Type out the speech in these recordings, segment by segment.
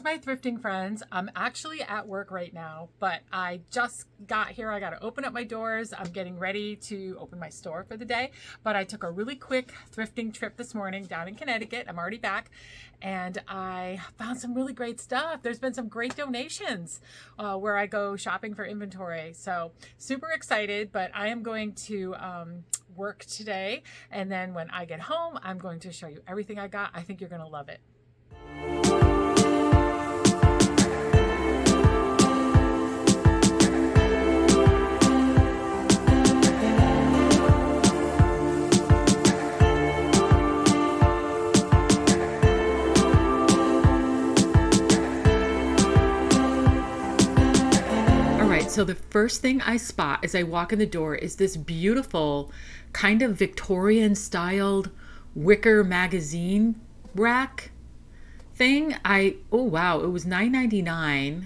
my thrifting friends. I'm actually at work right now, but I just got here. I got to open up my doors. I'm getting ready to open my store for the day, but I took a really quick thrifting trip this morning down in Connecticut. I'm already back, and I found some really great stuff. There's been some great donations where I go shopping for inventory. So super excited, but I am going to work today. And then when I get home, I'm going to show you everything I got. I think you're going to love it. So the first thing I spot as I walk in the door is this beautiful kind of Victorian styled wicker magazine rack thing. Oh wow, it was $9.99.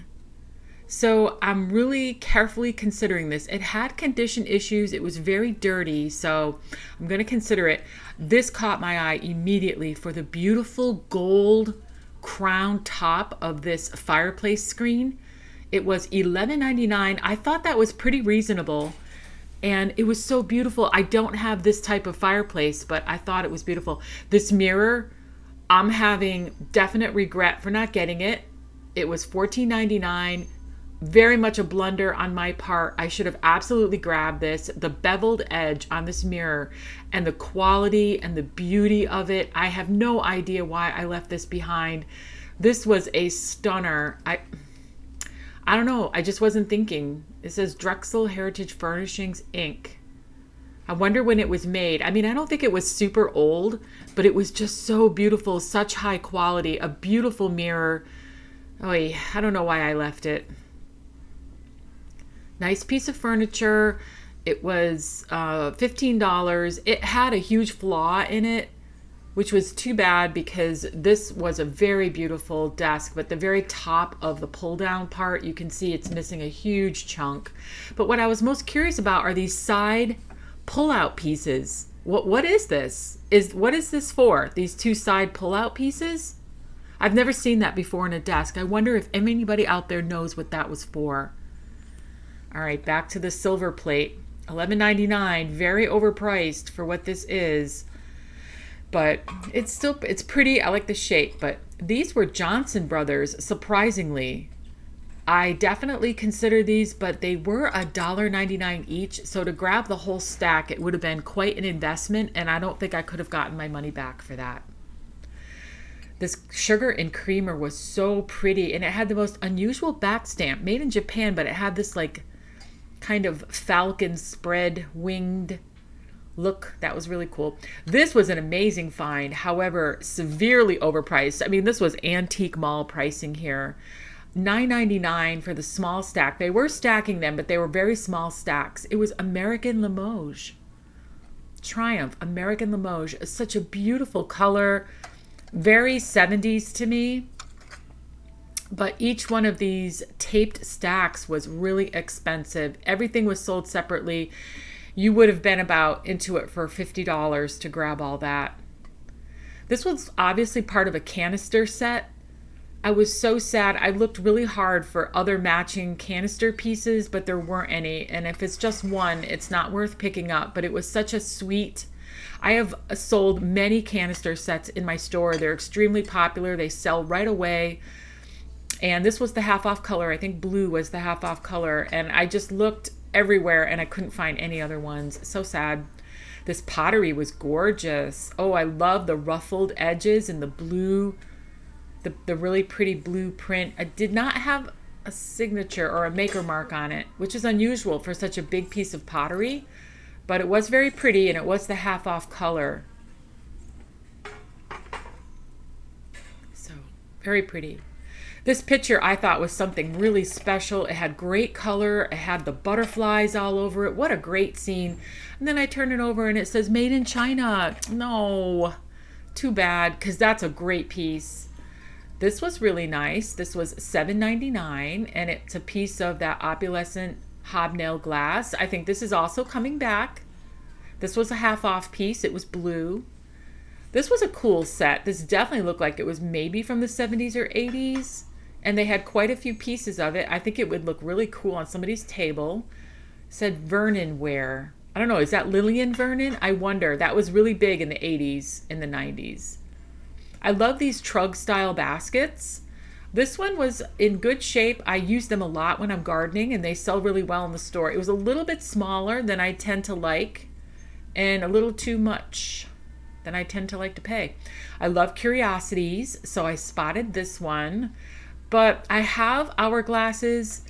So I'm really carefully considering this. It had condition issues. It was very dirty, so I'm going to consider it. This caught my eye immediately for the beautiful gold crown top of this fireplace screen. It was $11.99. I thought that was pretty reasonable, and it was so beautiful. I don't have this type of fireplace, but I thought it was beautiful. This mirror, I'm having definite regret for not getting it. It was $14.99. Very much a blunder on my part. I should have absolutely grabbed this. The beveled edge on this mirror and the quality and the beauty of it. I have no idea why I left this behind. This was a stunner. I don't know. I just wasn't thinking. It says Drexel Heritage Furnishings, Inc. I wonder when it was made. I mean, I don't think it was super old, but it was just so beautiful, such high quality, a beautiful mirror. Oh, I don't know why I left it. Nice piece of furniture. It was $15. It had a huge flaw in it, which was too bad because this was a very beautiful desk, but the very top of the pull down part, you can see it's missing a huge chunk. But what I was most curious about are these side pull out pieces. What is this? What is this for? These two side pull out pieces? I've never seen that before in a desk. I wonder if anybody out there knows what that was for. All right, back to the silver plate. $11.99, very overpriced for what this is. But it's pretty. I like the shape, but these were Johnson Brothers, surprisingly. I definitely consider these, but they were $1.99 each. So to grab the whole stack, it would have been quite an investment, and I don't think I could have gotten my money back for that. This sugar and creamer was so pretty, and it had the most unusual back stamp, made in Japan, but it had this like kind of falcon spread winged look. That was really cool. This was an amazing find, however, severely overpriced. I mean, this was antique mall pricing here. $9.99 for the small stack. They were stacking them, but they were very small stacks. It was American Limoges. Triumph, American Limoges. Such a beautiful color. Very 70s to me. But each one of these taped stacks was really expensive. Everything was sold separately. You would have been about into it for $50 to grab all that. This was obviously part of a canister set. I was so sad. I looked really hard for other matching canister pieces, but there weren't any. And if it's just one, it's not worth picking up. But it was such a sweet... I have sold many canister sets in my store. They're extremely popular. They sell right away. And this was the half off color. I think blue was the half off color. And I just looked everywhere and I couldn't find any other ones. So sad. This pottery was gorgeous. Oh, I love the ruffled edges and the blue, the really pretty blue print. I did not have a signature or a maker mark on it, which is unusual for such a big piece of pottery, but it was very pretty and it was the half off color. So very pretty. This picture I thought was something really special. It had great color. It had the butterflies all over it. What a great scene. And then I turn it over and it says made in China. No, too bad, because that's a great piece. This was really nice. This was $7.99 and it's a piece of that opalescent hobnail glass. I think this is also coming back. This was a half off piece. It was blue. This was a cool set. This definitely looked like it was maybe from the 70s or 80s. And they had quite a few pieces of it. I think it would look really cool on somebody's table. It said Vernon wear. I don't know, is that Lillian Vernon? I wonder. That was really big in the 80s, in the 90s. I love these trug style baskets. This one was in good shape. I use them a lot when I'm gardening, and they sell really well in the store. It was a little bit smaller than I tend to like, and a little too much than I tend to like to pay. I love curiosities, so I spotted this one. But I have hourglasses,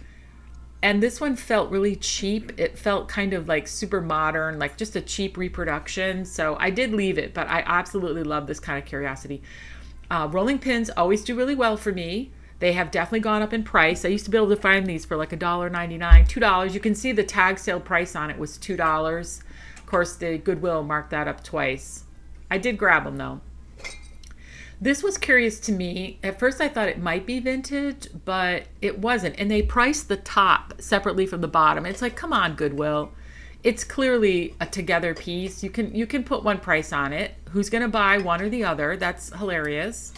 and this one felt really cheap. It felt kind of like super modern, like just a cheap reproduction. So I did leave it, but I absolutely love this kind of curiosity. Rolling pins always do really well for me. They have definitely gone up in price. I used to be able to find these for like $1.99, $2. You can see the tag sale price on it was $2. Of course, the Goodwill marked that up twice. I did grab them though. This was curious to me. At first I thought it might be vintage, but it wasn't. And they priced the top separately from the bottom. It's like, come on, Goodwill. It's clearly a together piece. You can put one price on it. Who's going to buy one or the other? That's hilarious.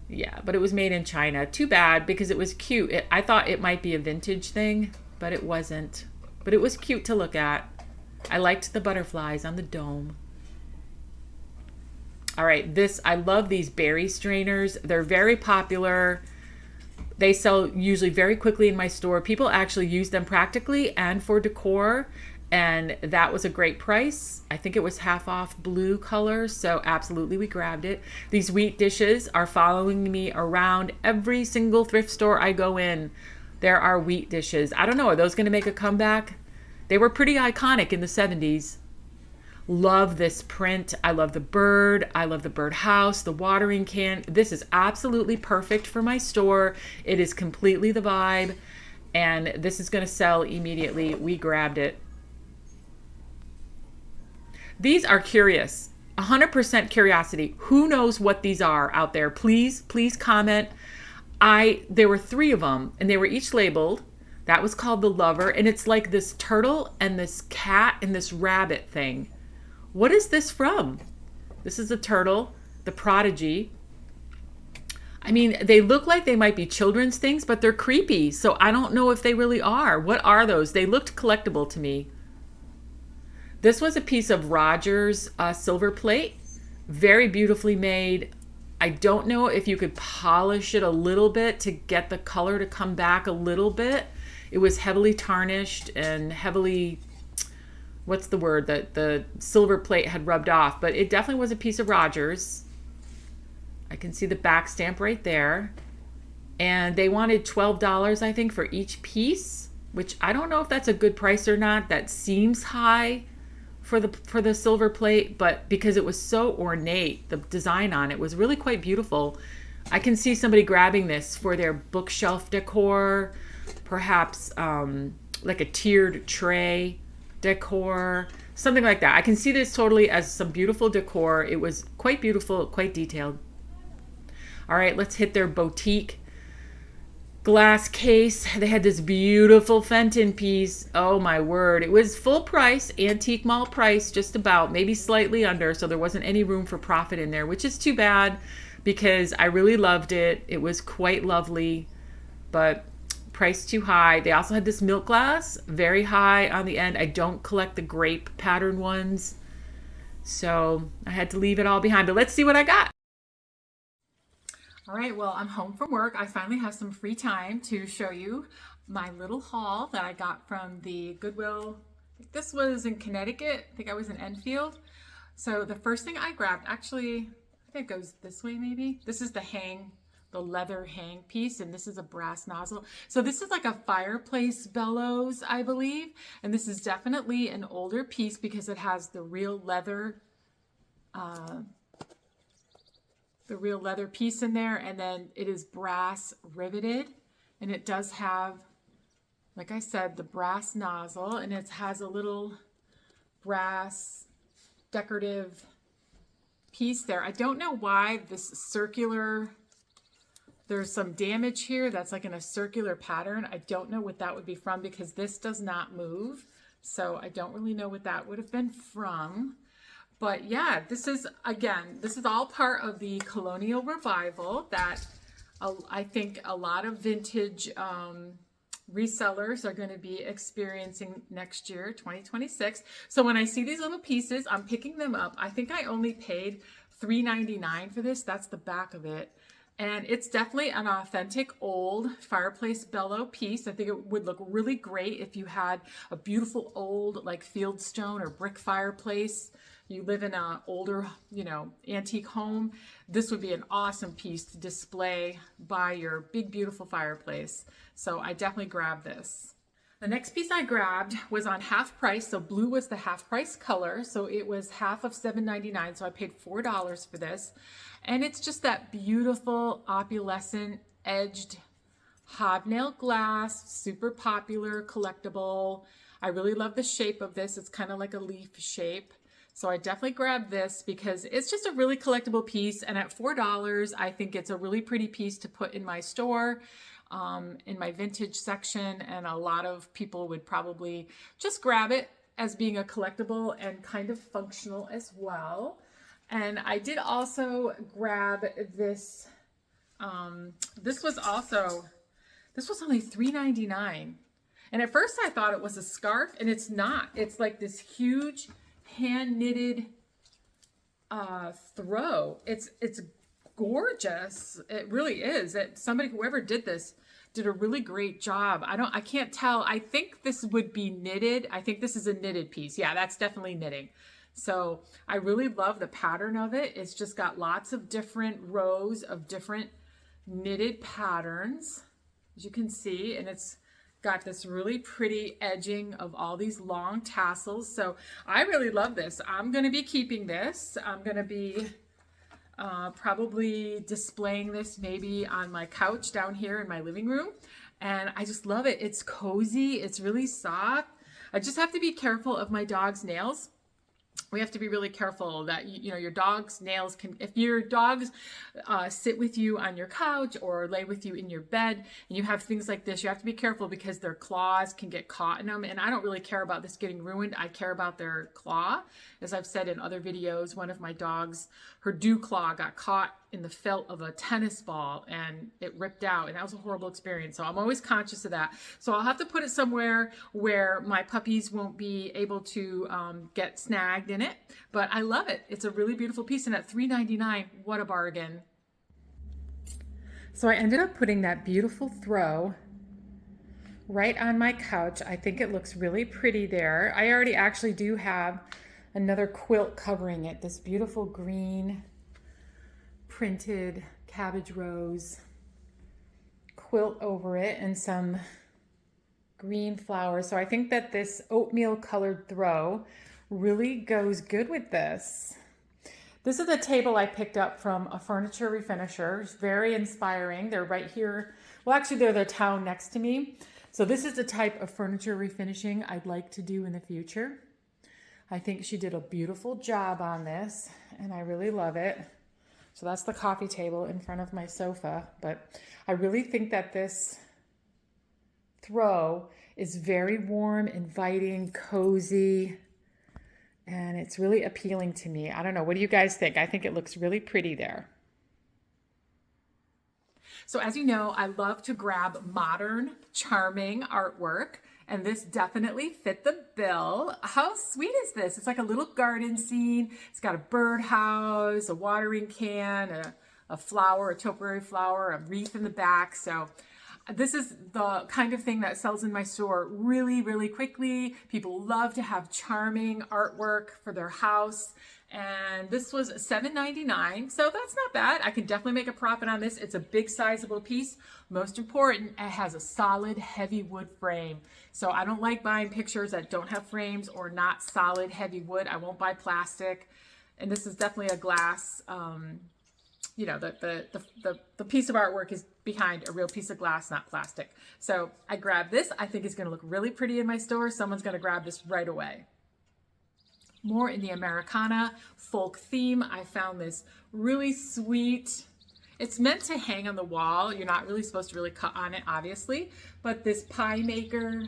Yeah, but it was made in China. Too bad, because it was cute. I thought it might be a vintage thing, but it wasn't. But it was cute to look at. I liked the butterflies on the dome. All right, I love these berry strainers. They're very popular. They sell usually very quickly in my store. People actually use them practically and for decor, and that was a great price. I think it was half off blue color, so absolutely we grabbed it. These wheat dishes are following me around every single thrift store I go in. There are wheat dishes. I don't know, are those going to make a comeback? They were pretty iconic in the 70s. Love this print. I love the bird. I love the birdhouse, the watering can. This is absolutely perfect for my store. It is completely the vibe, and this is going to sell immediately. We grabbed it. These are curious. 100% curiosity. Who knows what these are out there? Please comment. There were 3 of them, and they were each labeled. That was called the Lover, and it's like this turtle and this cat and this rabbit thing. What is this from? This is a turtle, the Prodigy. I mean, they look like they might be children's things, but they're creepy. So I don't know if they really are. What are those? They looked collectible to me. This was a piece of Rogers silver plate. Very beautifully made. I don't know if you could polish it a little bit to get the color to come back a little bit. It was heavily tarnished and heavily, what's the word, that the silver plate had rubbed off, but it definitely was a piece of Rogers. I can see the back stamp right there. And they wanted $12, I think, for each piece, which I don't know if that's a good price or not. That seems high for the silver plate, but because it was so ornate, the design on it was really quite beautiful. I can see somebody grabbing this for their bookshelf decor, perhaps like a tiered tray decor, something like that. I can see this totally as some beautiful decor. It was quite beautiful, quite detailed. All right, let's hit their boutique glass case. They had this beautiful Fenton piece. Oh my word. It was full price, antique mall price, just about, maybe slightly under. So there wasn't any room for profit in there, which is too bad because I really loved it. It was quite lovely, but price too high. They also had this milk glass, very high on the end. I don't collect the grape pattern ones, so I had to leave it all behind, but let's see what I got. All right, well, I'm home from work. I finally have some free time to show you my little haul that I got from the Goodwill. This was in Connecticut. I think I was in Enfield. So the first thing I grabbed, actually, I think it goes this way maybe. This is the leather hang piece, and this is a brass nozzle. So this is like a fireplace bellows, I believe. And this is definitely an older piece because it has the real leather piece in there, and then it is brass riveted, and it does have, like I said, the brass nozzle, and it has a little brass decorative piece there. I don't know why this circular, there's some damage here that's like in a circular pattern. I don't know what that would be from because this does not move, so I don't really know what that would have been from. But yeah, this is all part of the Colonial revival that I think a lot of vintage resellers are going to be experiencing next year, 2026. So when I see these little pieces, I'm picking them up. I think I only paid $3.99 for this. That's the back of it. And it's definitely an authentic old fireplace bellow piece. I think it would look really great if you had a beautiful old like fieldstone or brick fireplace. You live in an older, antique home. This would be an awesome piece to display by your big, beautiful fireplace. So I definitely grabbed this. The next piece I grabbed was on half price. So blue was the half price color. So it was half of $7.99. So I paid $4 for this. And it's just that beautiful opalescent edged hobnail glass, super popular, collectible. I really love the shape of this. It's kind of like a leaf shape. So I definitely grabbed this because it's just a really collectible piece. And at $4, I think it's a really pretty piece to put in my store, in my vintage section. And a lot of people would probably just grab it as being a collectible and kind of functional as well. And I did also grab this. This was only $3.99. And at first I thought it was a scarf, and it's not. It's like this huge hand knitted throw. It's gorgeous. It really is. Whoever did this did a really great job. I can't tell. I think this would be knitted. I think this is a knitted piece. Yeah, that's definitely knitting. So I really love the pattern of it. It's just got lots of different rows of different knitted patterns, as you can see, and it's got this really pretty edging of all these long tassels. So I really love this. I'm going to be keeping this. I'm going to be probably displaying this maybe on my couch down here in my living room. And I just love it. It's cozy. It's really soft. I just have to be careful of my dog's nails. We have to be really careful that, your dog's nails if your dogs sit with you on your couch or lay with you in your bed and you have things like this, you have to be careful because their claws can get caught in them. And I don't really care about this getting ruined. I care about their claw. As I've said in other videos, one of my dogs, her dew claw got caught in the felt of a tennis ball and it ripped out, and that was a horrible experience. So I'm always conscious of that. So I'll have to put it somewhere where my puppies won't be able to get snagged in it. But I love it. It's a really beautiful piece, and at $3.99, what a bargain. So I ended up putting that beautiful throw right on my couch. I think it looks really pretty there. I already actually do have another quilt covering it, this beautiful green printed cabbage rose quilt over it and some green flowers. So I think that this oatmeal colored throw really goes good with this. This is a table I picked up from a furniture refinisher. It's very inspiring. They're right here. Well, actually, they're the town next to me. So this is the type of furniture refinishing I'd like to do in the future. I think she did a beautiful job on this, and I really love it. So that's the coffee table in front of my sofa. But I really think that this throw is very warm, inviting, cozy, and it's really appealing to me. I don't know. What do you guys think? I think it looks really pretty there. So as you know, I love to grab modern, charming artwork, and this definitely fit the bill. How sweet is this? It's like a little garden scene. It's got a birdhouse, a watering can, a flower, a topiary flower, a wreath in the back. So this is the kind of thing that sells in my store really, really quickly. People love to have charming artwork for their house. And this was $7.99, so that's not bad. I can definitely make a profit on this. It's a big, sizable piece. Most important, it has a solid, heavy wood frame. So I don't like buying pictures that don't have frames or not solid, heavy wood. I won't buy plastic. And this is definitely a glass. The piece of artwork is behind a real piece of glass, not plastic. So I grabbed this. I think it's going to look really pretty in my store. Someone's going to grab this right away. More in the Americana folk theme. I found this really sweet. It's meant to hang on the wall. You're not really supposed to really cut on it, obviously. But this pie maker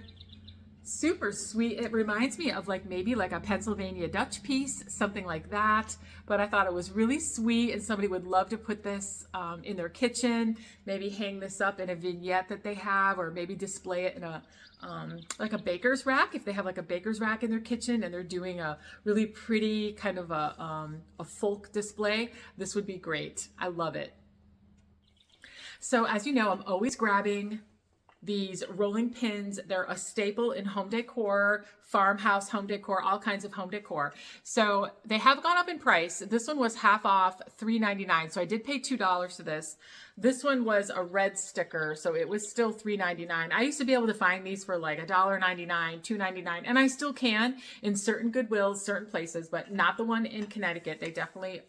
Super sweet. It reminds me of like maybe like a Pennsylvania Dutch piece, something like that. But I thought it was really sweet, and somebody would love to put this in their kitchen, maybe hang this up in a vignette that they have, or maybe display it in a like a baker's rack. If they have like a baker's rack in their kitchen and they're doing a really pretty kind of a folk display, this would be great. I love it. So as you know, I'm always grabbing these rolling pins. They're a staple in home decor, farmhouse home decor, all kinds of home decor. So they have gone up in price. This one was half off, $3.99. So I did pay $2 for this. This one was a red sticker, so it was still $3.99. I used to be able to find these for like $1.99, $2.99, and I still can in certain Goodwills, certain places, but not the one in Connecticut. They definitely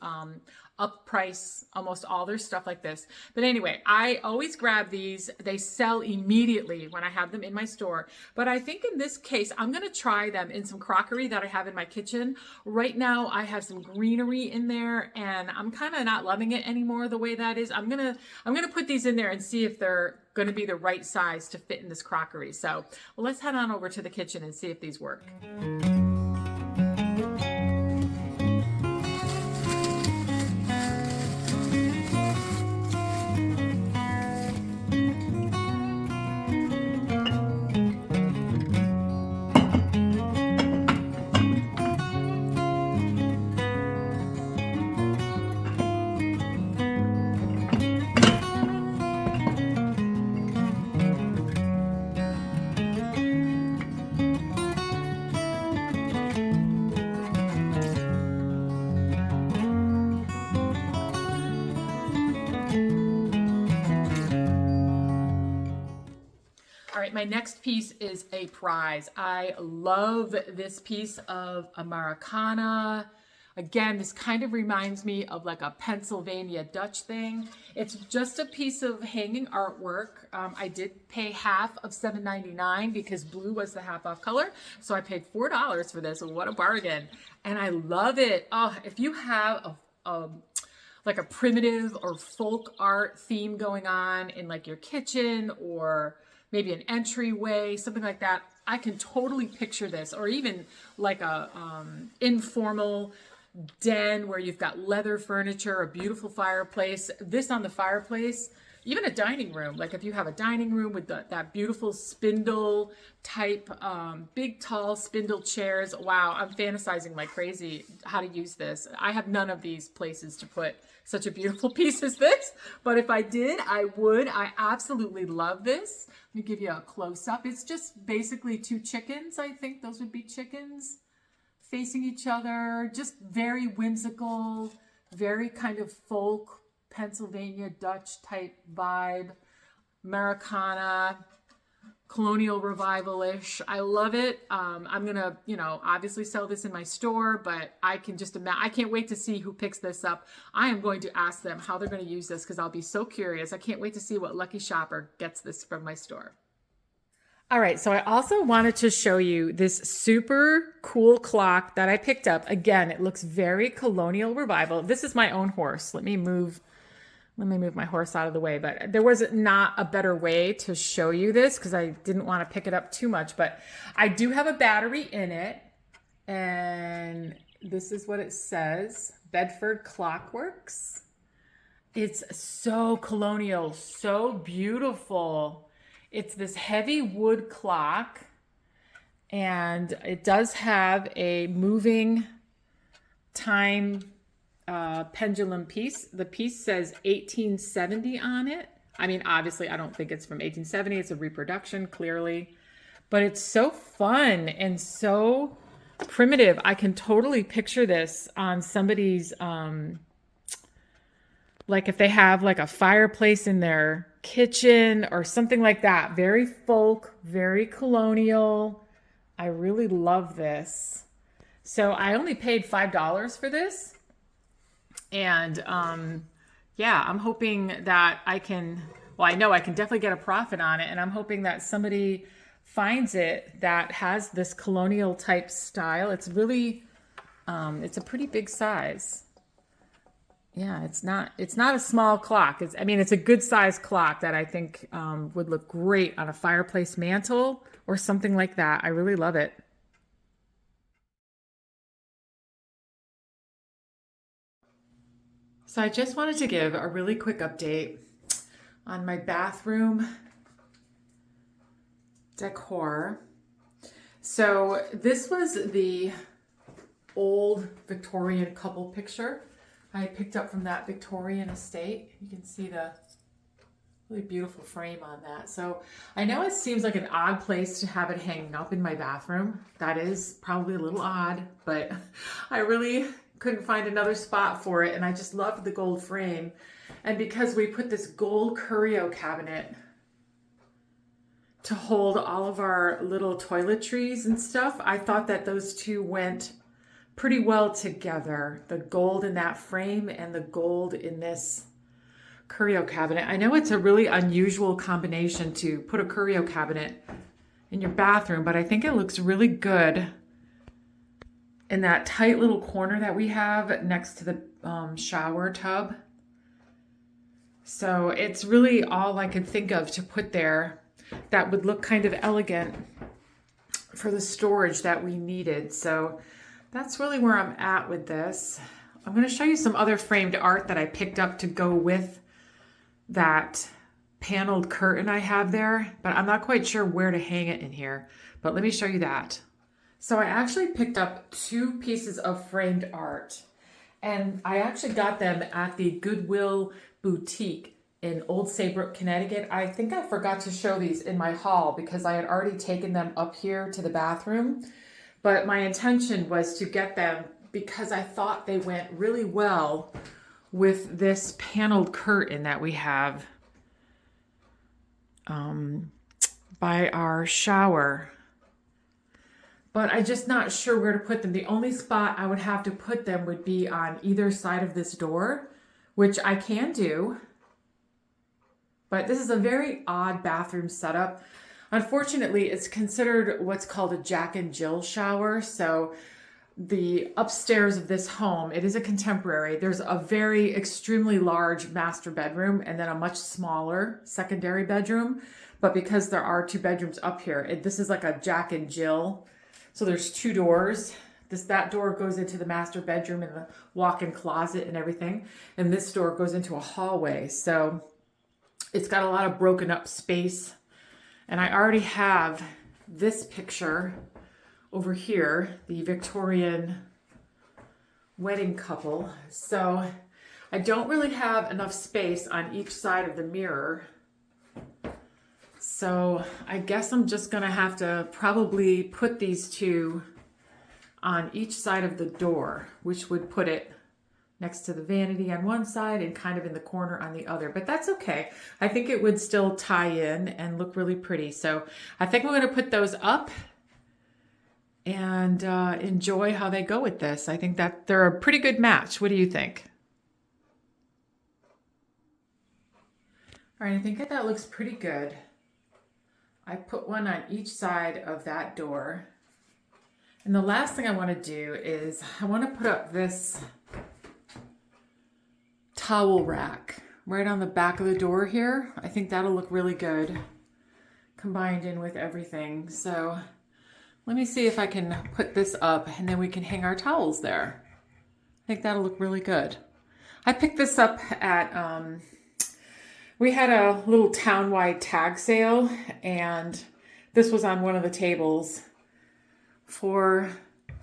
up price almost all their stuff like this. But anyway, I always grab these. They sell immediately when I have them in my store. But I think in this case, I'm going to try them in some crockery that I have in my kitchen. Right now, I have some greenery in there, and I'm kind of not loving it anymore the way that is. I'm gonna put these in there and see if they're going to be the right size to fit in this crockery. So well, let's head on over to the kitchen and see if these work. All right, my next piece is a prize. I love this piece of Americana. Again, this kind of reminds me of like a Pennsylvania Dutch thing. It's just a piece of hanging artwork. I did pay half of $7.99 because blue was the half off color. So I paid $4 for this. What a bargain. And I love it. Oh, if you have like a primitive or folk art theme going on in like your kitchen, or maybe an entryway, something like that, I can totally picture this. Or even like a informal den where you've got leather furniture, a beautiful fireplace. This on the fireplace, even a dining room. Like if you have a dining room with that beautiful spindle type, big tall spindle chairs. Wow, I'm fantasizing like crazy how to use this. I have none of these places to put such a beautiful piece as this, but if I did, I would. I absolutely love this. Let me give you a close up. It's just basically two chickens. I think those would be chickens facing each other. Just very whimsical, very kind of folk Pennsylvania Dutch type vibe, Americana, colonial revival-ish. I love it. I'm gonna, obviously sell this in my store, but I can just imagine. I can't wait to see who picks this up. I am going to ask them how they're going to use this because I'll be so curious. I can't wait to see what lucky shopper gets this from my store. All right, so I also wanted to show you this super cool clock that I picked up. Again, it looks very colonial revival. This is my own horse. Let me move my horse out of the way, but there was not a better way to show you this because I didn't want to pick it up too much, but I do have a battery in it, and this is what it says. Bedford Clockworks. It's so colonial, so beautiful. It's this heavy wood clock, and it does have a moving time pendulum piece. The piece says 1870 on it. I mean, obviously, I don't think it's from 1870. It's a reproduction, clearly. But it's so fun and so primitive. I can totally picture this on somebody's, like if they have like a fireplace in their kitchen or something like that. Very folk, very colonial. I really love this. So I only paid $5 for this. And yeah, I'm hoping that I can, well, I know I can definitely get a profit on it. And I'm hoping that somebody finds it that has this colonial type style. It's really, it's a pretty big size. Yeah, it's not a small clock. I mean, it's a good sized clock that I think would look great on a fireplace mantle or something like that. I really love it. So I just wanted to give a really quick update on my bathroom decor. So this was the old Victorian couple picture I picked up from that Victorian estate. You can see the really beautiful frame on that. So I know it seems like an odd place to have it hanging up in my bathroom. That is probably a little odd, but I really couldn't find another spot for it, and I just loved the gold frame. And because we put this gold curio cabinet to hold all of our little toiletries and stuff, I thought that those two went pretty well together. The gold in that frame and the gold in this curio cabinet. I know it's a really unusual combination to put a curio cabinet in your bathroom, but I think it looks really good in that tight little corner that we have next to the shower tub. So it's really all I could think of to put there that would look kind of elegant for the storage that we needed. So that's really where I'm at with this. I'm going to show you some other framed art that I picked up to go with that paneled curtain I have there, but I'm not quite sure where to hang it in here. But let me show you that. So I actually picked up 2 pieces of framed art, and I actually got them at the Goodwill boutique in Old Saybrook, Connecticut. I think I forgot to show these in my haul because I had already taken them up here to the bathroom, but my intention was to get them because I thought they went really well with this paneled curtain that we have by our shower. But I'm just not sure where to put them. The only spot I would have to put them would be on either side of this door, which I can do. But this is a very odd bathroom setup. Unfortunately, it's considered what's called a Jack and Jill shower. So the upstairs of this home, it is a contemporary. There's a very extremely large master bedroom and then a much smaller secondary bedroom. But because there are 2 bedrooms up here, this is like a Jack and Jill. So there's 2 doors. That door goes into the master bedroom and the walk-in closet and everything. And this door goes into a hallway. So it's got a lot of broken up space. And I already have this picture over here, the Victorian wedding couple. So I don't really have enough space on each side of the mirror. So I guess I'm just gonna have to probably put these 2 on each side of the door, which would put it next to the vanity on one side and kind of in the corner on the other, but that's okay. I think it would still tie in and look really pretty. So I think we're gonna put those up and enjoy how they go with this. I think that they're a pretty good match. What do you think? All right, I think that looks pretty good. I put one on each side of that door. And the last thing I want to do is I want to put up this towel rack right on the back of the door here. I think that'll look really good combined in with everything. So let me see if I can put this up and then we can hang our towels there. I think that'll look really good. I picked this up at, we had a little town-wide tag sale and this was on one of the tables for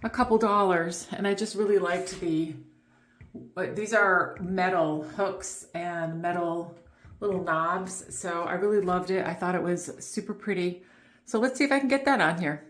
a couple dollars. And I just really liked these are metal hooks and metal little knobs. So I really loved it. I thought it was super pretty. So let's see if I can get that on here.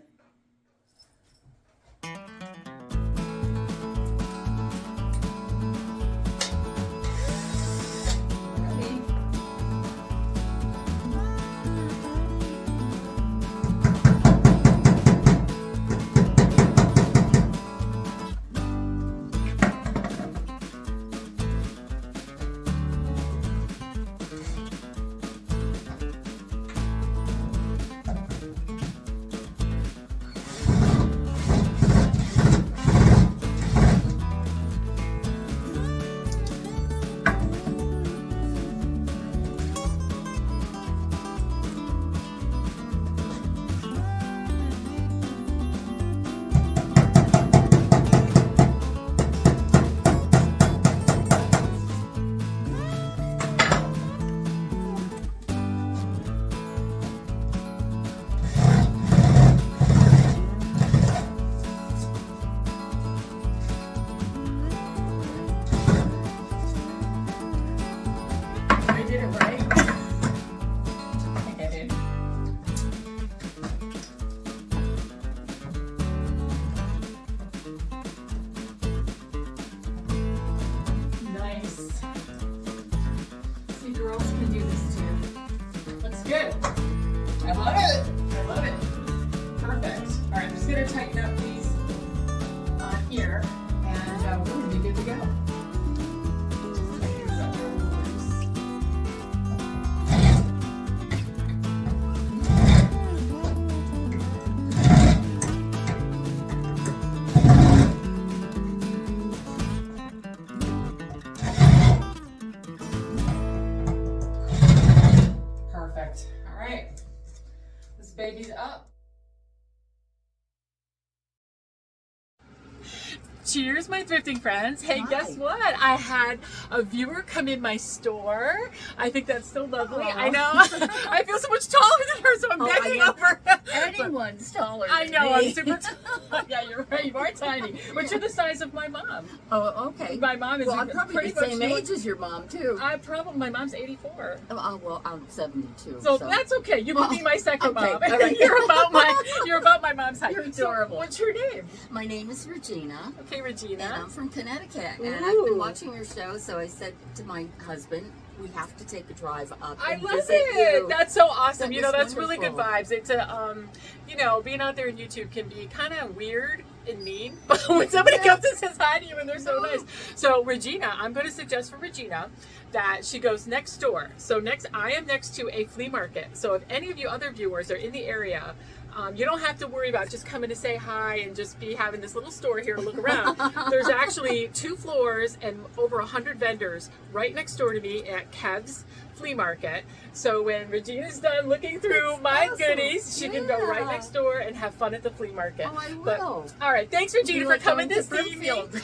Cheers, my thrifting friends. Hey, Hi. guess what? I had a viewer come in my store. I think that's so lovely. Aw. I know. I feel so much taller than her, so I'm bending over. Anyone's taller than I know, me. I'm super tall. Yeah, you're right. You are tiny. But you're the size of my mom. Oh, okay. My mom is Well, I'm probably pretty the same much age as your mom, too. my mom's 84. Oh, well, I'm 72. So that's okay. You can be my second okay, mom. all right. You're about my mom's height. You're adorable. So what's your name? My name is Regina. Okay, Regina. And I'm from Connecticut. Ooh. And I've been watching your show, so I said to my husband, we have to take a drive up I and love visit it. you. That's so awesome. That You know, was that's really good wonderful. vibes. It's a, being out there on YouTube can be kind of weird and mean, but when somebody comes and says hi to you and they're so nice. So Regina, I'm going to suggest for Regina that she goes next door. So I am next to a flea market. So if any of you other viewers are in the area, you don't have to worry about just coming to say hi and just be having this little store here to look around. There's actually 2 floors and over 100 vendors right next door to me at Kev's Flea Market. So when Regina's done looking through my awesome. goodies, she can go right Yeah. next door and have fun at the flea market. Oh, I But, will. all right, thanks Regina You for like coming going to to see me. Broomfield?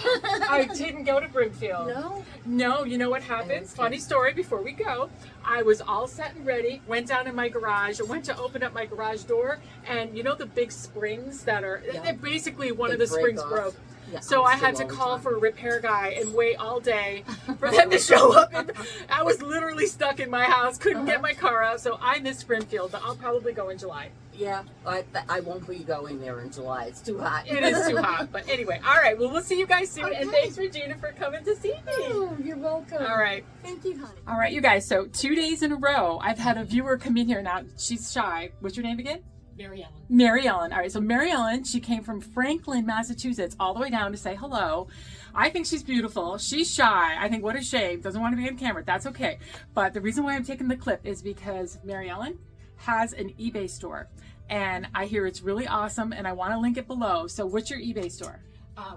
I didn't go to Broomfield. No? No, you know what happened? was Funny good. story before we go. I was all set and ready, went down in my garage, went to open up my garage door, and you know the big springs that are, Yeah. they're basically one They of the break springs off. broke. Yeah, So I I'm had to still all the call time. for a repair guy and wait all day for them to show up. And I was literally stuck in my house, couldn't get my car out. So I missed Springfield, but I'll probably go in July. Yeah, I won't be going there in July. It's too hot. It is too hot. But anyway, all right. Well, we'll see you guys soon. And Okay. thanks, Regina, for coming to see me. Oh, you're welcome. All right. Thank you, honey. All right, you guys. So 2 days in a row, I've had a viewer come in here. Now, she's shy. What's your name again? MaryEllen. MaryEllen. All right, so MaryEllen, she came from Franklin, Massachusetts, all the way down to say hello. I think she's beautiful. She's shy. I think what a shame. Doesn't want to be on camera. That's okay. But the reason why I'm taking the clip is because MaryEllen has an eBay store. And I hear it's really awesome, and I want to link it below. So what's your eBay store?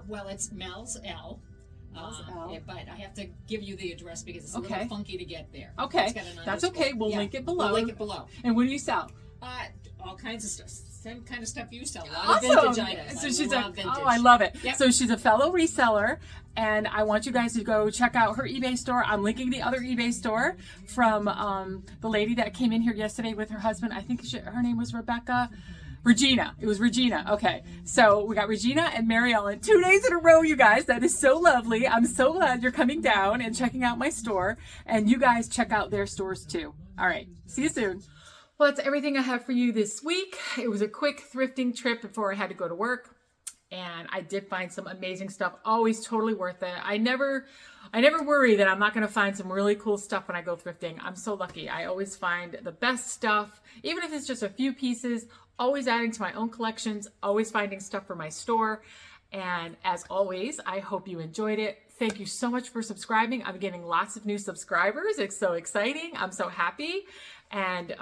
Well, it's Mel's L. Mel's L. But I have to give you the address because it's a Okay. little funky to get there. Okay, It's got an that's underscore. okay. We'll link it below. We'll link it below. And what do you sell? All kinds of stuff. Same kind of stuff you sell. A lot Awesome. of vintage items. So I she's love vintage. oh, I love it. Yep. So she's a fellow reseller, and I want you guys to go check out her eBay store. I'm linking the other eBay store from the lady that came in here yesterday with her husband. I think her name was Rebecca. Regina. It was Regina. Okay. So we got Regina and MaryEllen 2 days in a row, you guys. That is so lovely. I'm so glad you're coming down and checking out my store. And you guys check out their stores too. All right. See you soon. Well, that's everything I have for you this week. It was a quick thrifting trip before I had to go to work. And I did find some amazing stuff. Always totally worth it. I never worry that I'm not going to find some really cool stuff when I go thrifting. I'm so lucky. I always find the best stuff, even if it's just a few pieces, always adding to my own collections, always finding stuff for my store. And as always, I hope you enjoyed it. Thank you so much for subscribing. I'm getting lots of new subscribers. It's so exciting. I'm so happy. And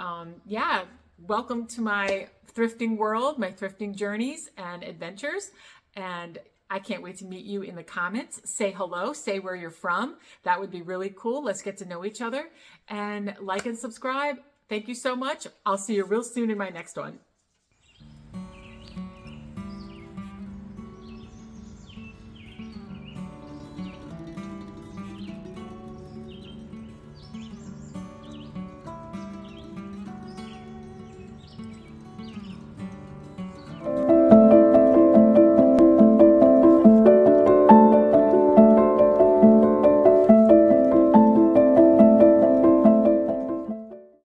yeah, welcome to my thrifting world, my thrifting journeys and adventures. And I can't wait to meet you in the comments. Say hello, say where you're from. That would be really cool. Let's get to know each other. And like and subscribe. Thank you so much. I'll see you real soon in my next one.